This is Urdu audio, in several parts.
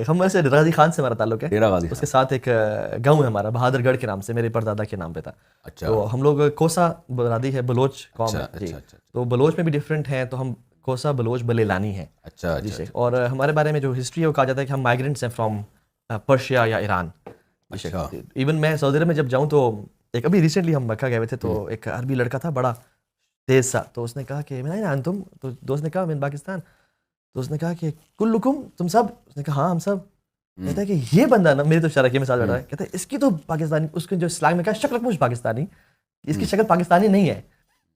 ہم ویسے ڈیرا غازی خان سے ہمارا تعلق ہے. ڈیرا غازی اس کے ساتھ ایک گاؤں ہے ہمارا بہادر گڑھ کے نام سے, میرے پردادا کے نام پہ تھا. اچھا. تو ہم لوگ کوسا برادری ہے, بلوچ قوم ہے جی. تو بلوچ میں بھی ڈفرینٹ ہیں, تو ہم کوسا بلوچ بلیلانی ہیں. اچھا جی شیخ. اور ہمارے بارے میں جو ہسٹری ہے وہ کہا جاتا ہے کہ ہم مائیگرنٹس ہیں فرام پرشیا یا ایران. ایون میں سعودی عرب میں جب جاؤں تو ایک ابھی ریسنٹلی ہم مکہ گئے ہوئے تھے, تو ایک عربی لڑکا تھا بڑا تیز سا, تو اس نے کہا کہ میں تم, تو دوست نے کہا میں پاکستان, تو اس نے کہا کہ کلکم, تم سب؟ اس نے کہا ہاں ہم سب. کہتا ہے کہ یہ بندہ نا, میری تو شرکی میں ساتھ بیٹھا ہے, کہتا ہے اس کی تو پاکستانی, اس کے جو سلانگ میں کہا شکل مجھ پاکستانی, اس کی شکل پاکستانی نہیں ہے.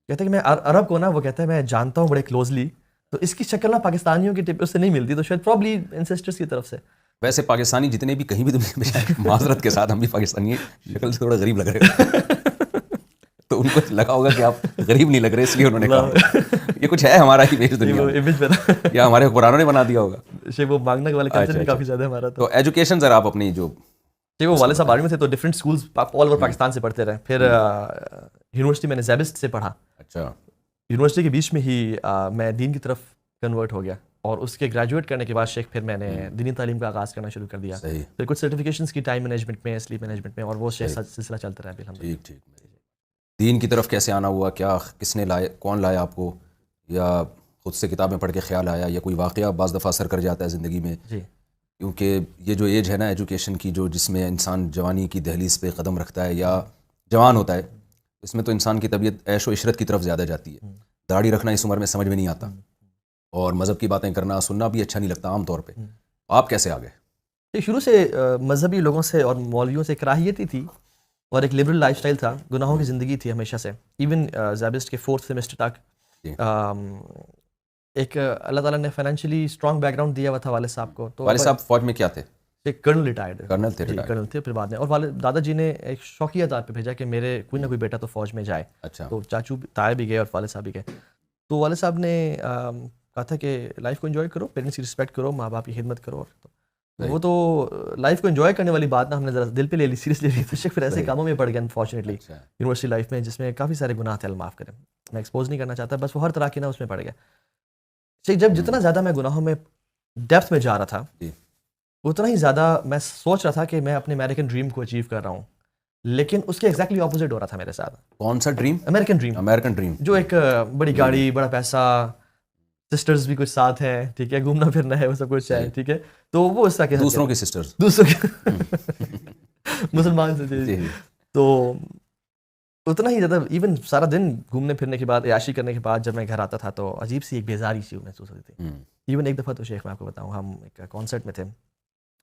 کہتا ہے کہ میں عرب کو نا, وہ کہتا ہے میں جانتا ہوں بڑے کلوزلی, تو اس کی شکل نا پاکستانیوں کی ٹپ اس سے نہیں ملتی, تو شاید پرابلی انسسٹرس کی طرف سے. ویسے پاکستانی جتنے بھی کہیں بھی معذرت کے ساتھ ہم بھی پاکستانی شکل سے تھوڑا غریب لگ رہے ہیں, تو ان کو لگا ہوگا کہ آپ غریب نہیں لگ رہے, اس لیے انہوں نے کہا یہ کچھ ہے ہمارا ہی بیچ دنیا میں, یا ہمارے قرآنوں نے بنا دیا ہوگا. وہ مانگنے والے کلچر بھی کافی زیادہ ہمارا. تو ایجوکیشن ذرا آپ اپنی جو وہ والد صاحب آرمی میں تھے, تو different schools all over Pakistan سے پڑھتے رہے. پھر یونیورسٹی میں نے زیبسٹ سے پڑھا. اچھا. یونیورسٹی کے بیچ میں ہی میں دین کی طرف کنورٹ ہو گیا, اور اس کے گریجویٹ کرنے کے بعد شیخ پھر میں نے دینی تعلیم کا آغاز کرنا شروع کر دیا. پھر کچھ سرٹیفکیشنس کی ٹائم مینجمنٹ میں, سلیپ مینجمنٹ میں, اور وہ سلسلہ چلتا رہا الحمد للہ. ٹھیک. دین کی طرف کیسے آنا ہوا, کیا کس نے لائے, کون لایا آپ کو, یا خود سے کتابیں پڑھ کے خیال آیا, یا کوئی واقعہ بعض دفعہ اثر کر جاتا ہے زندگی میں؟ جی. کیونکہ یہ جو ایج ہے نا ایجوکیشن کی, جو جس میں انسان جوانی کی دہلیز پہ قدم رکھتا ہے یا جوان ہوتا ہے, اس میں تو انسان کی طبیعت عیش و عشرت کی طرف زیادہ جاتی ہے. داڑھی رکھنا اس عمر میں سمجھ میں نہیں آتا, اور مذہب کی باتیں کرنا سننا بھی اچھا نہیں لگتا عام طور پہ. آپ کیسے آ گئے؟ شروع سے مذہبی لوگوں سے اور مولویوں سے کراہیت ہی تھی, اور ایک لبرل لائف سٹائل تھا, گناہوں کی زندگی تھی ہمیشہ سے. ایون زیبسٹ کے 4th سیمسٹر تک ایک اللہ تعالیٰ نے فائنینشلی اسٹرانگ بیک گراؤنڈ دیا ہوا تھا والد صاحب کو. تو والد صاحب فوج میں کیا تھے؟ ایک کرنل ریٹائرڈ, کرنل تھے پھر بعد میں. اور والد دادا جی نے ایک شوقیہ طور پہ بھیجا کہ میرے کوئی نہ کوئی بیٹا تو فوج میں جائے. اچھا. تو چاچو تایا بھی گئے اور والد صاحب بھی گئے. تو والد صاحب نے کہا تھا کہ لائف کو انجوائے کرو, پیرنٹس کی رسپیکٹ کرو, ماں باپ کی خدمت کرو. وہ تو لائف کو انجوائے کرنے والی بات نا ہم نے ذرا دل پہ لے لی, سیریس لے لی. تو شیخ پھر ایسے کاموں میں پڑ گیا انفارچونیٹلی یونیورسٹی لائف میں, جس میں کافی سارے گناہ تھے, اللہ معاف کریں, میں ایکسپوز نہیں کرنا چاہتا, بس وہ ہر طرح کی نا اس میں پڑ گیا. جب جتنا زیادہ میں گناہوں میں ڈیپتھ میں جا رہا تھا, اتنا ہی زیادہ میں سوچ رہا تھا کہ میں اپنے امریکن ڈریم کو اچیو کر رہا ہوں, لیکن اس کے ایگزیکٹلی اپوزٹ ہو رہا تھا میرے ساتھ. کون سا dream? American dream. American dream, جو ایک بڑی گاڑی, بڑا پیسہ, سسٹرز بھی کچھ ساتھ ہیں, ٹھیک ہے, گھومنا پھرنا ہے, وہ سب کچھ ہے, ٹھیک ہے. تو وہ اس طرح کے دوسروں کی سسٹرز, دوسروں کے مسلمان سے. تو اتنا ہی زیادہ ایون سارا دن گھومنے پھرنے کے بعد, عیاشی کرنے کے بعد جب میں گھر آتا تھا تو عجیب سی ایک بیزاری سی محسوس ہوتی تھی. ایون ایک دفعہ تو شیخ میں آپ کو بتاؤں, ہم ایک کانسرٹ میں تھے,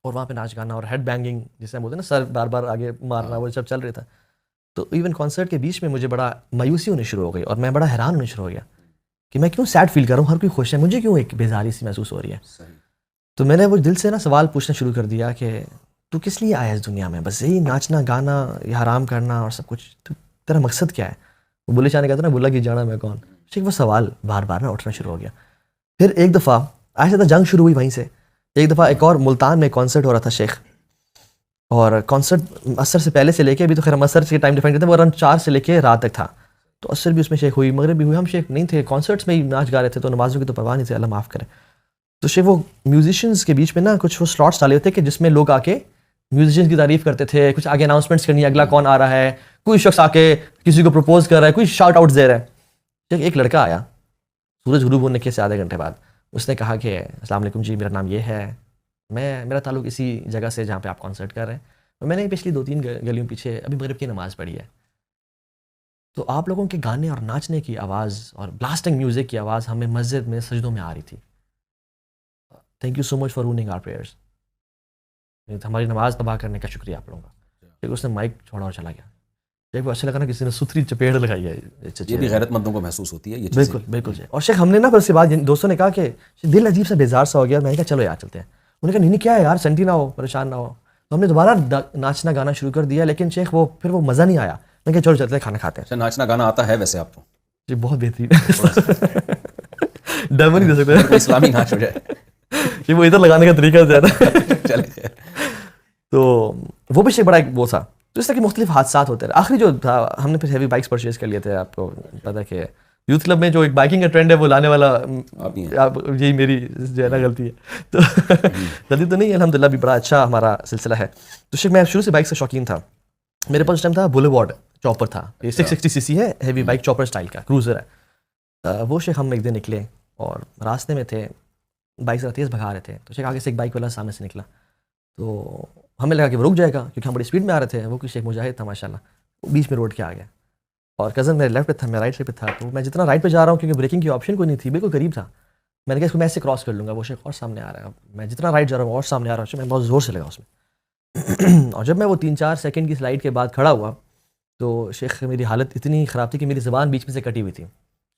اور وہاں پہ ناچ گانا اور ہیڈ بینگنگ جسے ہم بولتے ہیں نا, سر بار بار آگے مارنا, وہ سب چل رہا تھا. تو ایون کانسرٹ کے بیچ میں مجھے بڑا مایوسی ہونے شروع ہو گئی, اور میں بڑا حیران ہونے شروع ہو گیا کہ میں کیوں سیڈ فیل کر رہا ہوں, ہر کوئی خوش ہے, مجھے کیوں ایک بیزاری سی محسوس ہو رہی ہے. تو میں نے وہ دل سے نا سوال پوچھنا شروع کر دیا کہ تو کس لیے آیا اس دنیا میں, بس یہی ناچنا گانا, یہ حرام کرنا اور سب کچھ, تو تیرا مقصد کیا ہے؟ وہ بولے چاہنے کہتا نا, بولا کہ جانا میں کون. ٹھیک, وہ سوال بار بار نا اٹھنا شروع ہو گیا. پھر ایک دفعہ ایسا جنگ شروع ہوئی وہیں سے. ایک دفعہ ایک اور ملتان میں کانسرٹ ہو رہا تھا شیخ, اور کانسرٹ عصر سے پہلے سے لے کے, ابھی تو خیر ہم عصر کے ٹائم ڈیفائن کرتے ہیں, وہ اراؤنڈ 4 سے لے کے رات تک تھا. تو عصر بھی اس میں شیخ ہوئی, مغرب بھی ہوئی, ہم شیخ نہیں تھے, کانسرٹس میں ہی ناچ گا رہے تھے, تو نمازوں کی تو پرواہ نہیں تھی, اللہ معاف کرے. تو شیخ وہ میوزیشینس کے بیچ میں نا کچھ وہ سلاٹس ڈالے ہوتے کہ جس میں لوگ آ کے میوزیشینس کی تعریف کرتے تھے, کچھ آگے اناؤنسمنٹس کرنی ہے, اگلا کون آ رہا ہے, کوئی شخص آ کے کسی کو پروپوز کر رہا ہے, کوئی شاؤٹ آؤٹ دے رہا ہے. ایک لڑکا آیا سورج غروب ہونے کے سے آدھے گھنٹے بعد, اس نے کہا کہ السلام علیکم جی, میرا نام یہ ہے, میرا تعلق اسی جگہ سے جہاں پہ آپ کانسرٹ کر رہے ہیں, میں نے پچھلی 2-3 گلیوں پیچھے ابھی مغرب کی نماز پڑھی ہے, تو آپ لوگوں کے گانے اور ناچنے کی آواز اور بلاسٹنگ میوزک کی آواز ہمیں مسجد میں سجدوں میں آ رہی تھی. Thank you so much for ruining our prayers, ہماری نماز تباہ کرنے کا شکریہ آپ لوگوں کا. پھر اس نے مائک چھوڑا اور چلا گیا. دیکھو اچھا لگا نا, کسی نے ستھری چپیڑ لگائی ہے, یہ بھی غیرت مندوں کو محسوس ہوتی ہے یہ چیز. بالکل بالکل. اور شیخ ہم نے نا پھر اس کے بعد دوستوں نے کہا کہ دل عجیب سا بیزار سا ہو گیا, میں نے کہا چلو یار چلتے ہیں. انہوں نے کہا نہیں کیا ہے یار, سنٹی نہ ہو, پریشان نہ ہو. تو ہم نے دوبارہ ناچنا گانا شروع کر دیا, لیکن شیخ وہ پھر وہ مزہ نہیں آیا. میں کہا چلو چلتے ہیں, کھانا کھاتے ہیں. ناچنا گانا آتا ہے ویسے آپ کو؟ جی بہت بہترین, ڈیمو نہیں دے سکتے, اسلامی ناچ ہو جائے یہ وہ ادھر لگانے کا طریقہ زیادہ. تو وہ بھی بڑا ایک وہ تھا. تو اس طرح کے مختلف حادثات ہوتے رہے. آخری جو تھا, ہم نے پھر ہیوی بائکس پرچیز کر لیے تھے, آپ کو پتا کہ یوتھ کلب میں جو ایک بائکنگ کا ٹرینڈ ہے وہ لانے والا یہی میری جو ہے نا غلطی ہے. تو غلطی تو نہیں ہے الحمد للہ, بھی بڑا اچھا ہمارا سلسلہ ہے. تو شیخ میں شروع سے بائک سے شوقین تھا. میرے پاس اس ٹائم تھا بولیوارڈ چاپر تھا, یہ 660 cc ہے, ہیوی بائک چاپر اسٹائل کا کروزر ہے. وہ شیخ ہم ایک دن نکلے اور راستے میں تھے, بائک ذرا تیز بھگا رہے تھے, تو شیخ آگے سے ایک بائک والا سامنے سے نکلا, تو ہمیں لگا کہ وہ رک جائے گا کیونکہ ہم بڑی اسپیڈ میں آ رہے تھے. وہ کچھ ایک مجاہد تھا ماشاء اللہ, وہ بیچ میں روڈ کے آ گیا, اور کزن میرے لیفٹ پہ تھا, میں رائٹ سائڈ پہ تھا. تو میں جتنا رائٹ پہ جا رہا ہوں کیونکہ بریکنگ کی آپشن کوئی نہیں تھی, بالکل قریب تھا, میں نے کہا اس کو میں ایسے کراس کر لوں گا. وہ شیخ اور سامنے آ رہا ہے, میں جتنا رائٹ جا رہا ہوں اور سامنے آ رہا ہوں, میں بہت زور سے لگا اس میں. اور جب میں وہ 3-4 سیکنڈ کی سلائڈ کے بعد کھڑا ہوا تو شیخ میری حالت اتنی خراب تھی کہ میری زبان بیچ میں سے کٹی ہوئی تھی,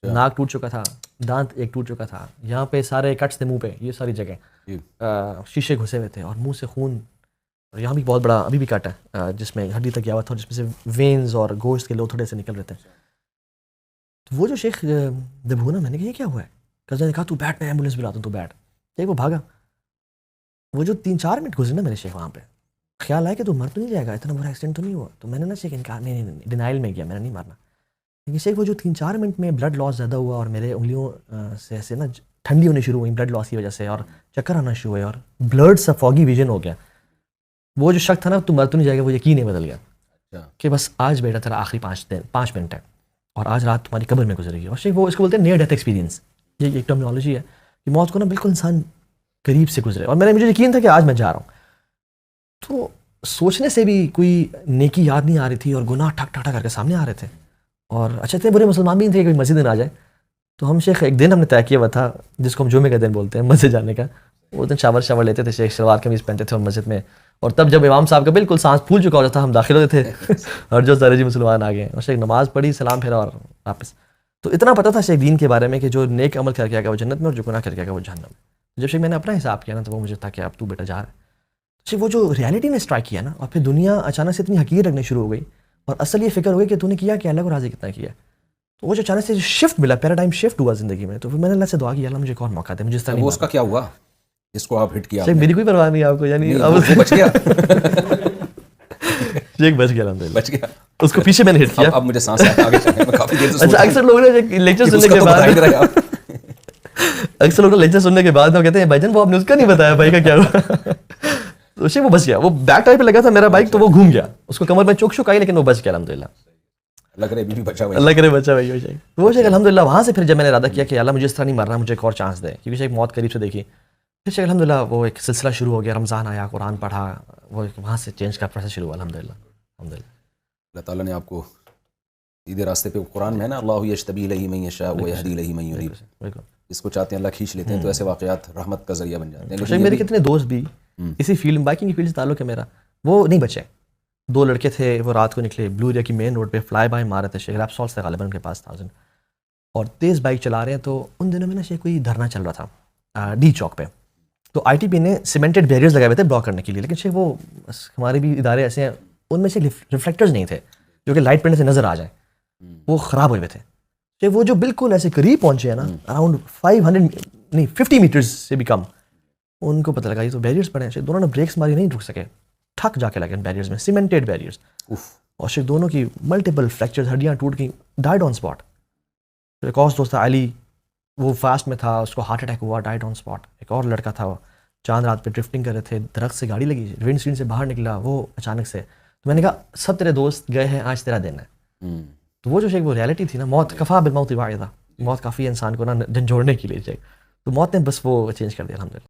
ناک ٹوٹ چکا تھا, دانت ایک ٹوٹ چکا تھا, یہاں پہ سارے کٹس تھے منہ پہ, یہ ساری جگہ شیشے گھسے ہوئے تھے, اور منہ سے خون, اور یہاں بھی بہت بڑا ابھی بھی کٹ ہے جس میں ہڈی تک گیا ہوا تھا, جس میں سے وینز اور گوشت کے لو تھوڑے سے نکل رہے تھے. تو وہ جو شیخ جب ہوا نا, میں نے کہا یہ کیا ہوا ہے, کزن نے کہا تو بیٹھ, میں ایمبولینس بلاتا ہوں, تو بیٹھ. وہ بھاگا. وہ جو 3-4 منٹ گزرے نا میرے شیخ وہاں پہ, خیال آیا کہ تو مر تو نہیں جائے گا, اتنا برا ایکسیڈنٹ تو نہیں ہوا. تو میں نے نا شیخ انکار, نہیں ڈینائل میں گیا, میں نے نہیں مارنا. لیکن شیخ وہ جو 3-4 منٹ میں بلڈ لاس زیادہ ہوا, اور میرے انگلیوں سے ایسے نا ٹھنڈی ہونی شروع ہوئی بلڈ لاس کی وجہ سے, اور چکر آنا شروع ہوئے, اور بلڈ سا فوگی ویژن ہو گیا. وہ جو شک تھا نا تو مر تو نہیں جائے گا, وہ یقین ہی بدل گیا کہ بس آج بیٹا تیرا آخری 5 منٹ ہے, اور آج رات تمہاری قبر میں گزرے گی. اور شیخ وہ اس کو بولتے ہیں نیئر ڈیتھ ایکسپیرینس, یہ ایک ٹرمینالوجی ہے کہ موت کو نا بالکل انسان قریب سے گزرے. اور مجھے یقین تھا کہ آج میں جا رہا ہوں. تو سوچنے سے بھی کوئی نیکی یاد نہیں آ رہی تھی, اور گناہ ٹھک ٹھک کر کے سامنے آ رہے تھے. اور اچھا اتنے برے مسلمان بھی نہیں تھے کہ مسجد میں نہ جائے. تو ہم شیخ ایک دن ہم نے طے کیا ہوا تھا, جس کو ہم جمعے کا دن بولتے ہیں, مسجد جانے کا. وہ دن شاور لیتے تھے شیخ, شلوار قمیض پہنتے تھے اور مسجد میں. اور تب جب امام صاحب کا بالکل سانس پھول چکا ہوتا تھا, ہم داخل ہوتے تھے اور جو سارے جی مسلمان آ گئے, اور شیخ نماز پڑھی, سلام پھیرا اور واپس. تو اتنا پتہ تھا شیخ دین کے بارے میں کہ جو نیک عمل کر کے آگا وہ جنت میں, اور جو گناہ کر کے آگا وہ جہنم میں. جب شیخ میں نے اپنا حساب کیا نا, تو وہ مجھے تھا کہ اب تو بیٹا جا رہا ہے. شیخ وہ جو ریالٹی نے اسٹرائک کیا نا, اور پھر دنیا اچانک سے اتنی حقیر لگنے شروع ہو گئی, اور اصل یہ فکر ہو گئی کہ تو نے کیا کہ اللہ کو راضی کتنا کیا. تو وہ جو اچانک سے شفٹ ملا, پیراڈائم شفٹ ہوا زندگی میں. تو پھر میں نے اللہ سے دعا کی, اللہ مجھے ایک اور موقع دے, مجھے اس طرح. وہ اس کا کیا ہوا جس کو آپ ہٹ کیا؟ شیخ میری کوئی پرواہ نہیں آپ کو, یعنی بچ گیا. شیخ بچ گیا, الحمدللہ بچ گیا. اس کو پیچھے میں نے ہٹ کیا. اب مجھے سانس آگے چلنے میں کافی دیر سے. اچھا اکثر لوگ نے لیکچر سننے کے بعد اکثر لوگ لیکچر سننے کے بعد کہتے ہیں بھائی جان وہ آپ نے اس کا نہیں بتایا بھائی کا کیا ہوا. تو شیخ وہ بچ گیا, وہ بیک ٹائر پہ لگا تھا میرا بائک, تو وہ گھوم گیا, اس کو کمر میں چوک آئی, لیکن وہ بچ گیا الحمدللہ. اللہ کرے بچا بھائی وہ شیخ. وہ شیخ الحمدللہ وہاں سے پھر جب میں نے ارادہ کیا کہ اللہ مجھے اس طرح نہیں مرنا, مجھے ایک اور چانس دے, کیونکہ شیخ موت قریب سے دیکھی. پھر شیخ الحمدللہ وہ ایک سلسلہ شروع ہو گیا, رمضان آیا, قرآن پڑھا, وہ وہاں سے چینج کا پروسیس شروع ہوا الحمدللہ. اللہ تعالیٰ نے آپ کو سیدھے راستے پہ, قرآن میں ہے نا, اللہ یجتبی الیہ من یشاء ویہدی الیہ من یریید, اس کو چاہتے ہیں اللہ کھینچ لیتے ہیں, تو ایسے واقعات رحمت کا ذریعہ بن جاتے ہیں. شیخ میرے کتنے دوست بھی اسی فیلڈ, بائکنگ کی فیلڈ سے تعلق ہے میرا, وہ نہیں بچے. 2 لڑکے تھے, وہ رات کو نکلے, بلو ایریا کی مین روڈ پہ فلائی بائی مار رہے تھے. شیخ ریپسول سے غالباً ان کے پاس 1000, اور تیز بائک چلا رہے ہیں. تو ان دنوں میں نا شیخ کوئی دھرنا چل رہا تھا ڈی چوک پہ, تو آئی ٹی پی نے سیمنٹڈ بیریئرز لگائے ہوئے تھے بلاک کرنے کے لیے. لیکن شیخ وہ ہمارے بھی ادارے ایسے ہیں, ان میں سے ریفلیکٹرز نہیں تھے جو کہ لائٹ پڑنے سے نظر آ جائیں, وہ خراب ہوئے تھے. شیخ وہ جو بالکل ایسے قریب پہنچے ہیں نا, اراؤنڈ 50 میٹرز سے بھی کم, ان کو پتہ لگا یہ تو بیریئرز پڑے ہیں. شیخ دونوں نے بریکس ماری, نہیں رک سکے, تھک جا کے لگے بیریئرز میں, سیمنٹڈ بیریئرز. اور شیخ دونوں کی ملٹیپل فریکچرز, ہڈیاں ٹوٹ گئیں, ڈائڈ آن اسپاٹ. ایک اور دوست تھا علی, وہ فاسٹ میں تھا, اس کو ہارٹ اٹیک ہوا, ڈائڈ آن اسپاٹ. ایک اور لڑکا تھا, چاند رات پہ ڈرفٹنگ کر رہے تھے, درخت سے گاڑی لگی, ونڈ اسکرین سے باہر نکلا, وہ اچانک سے. تو میں نے کہا سب تیرے دوست گئے ہیں, آج تیرا دن ہے. تو وہ جو شیخ وہ ریالٹی تھی نا, موت کفا بالموت واعظہ, موت کافی انسان کو نا جھنجھوڑنے کے لیے. تو موت نے بس وہ چینج کر دیا الحمدللہ.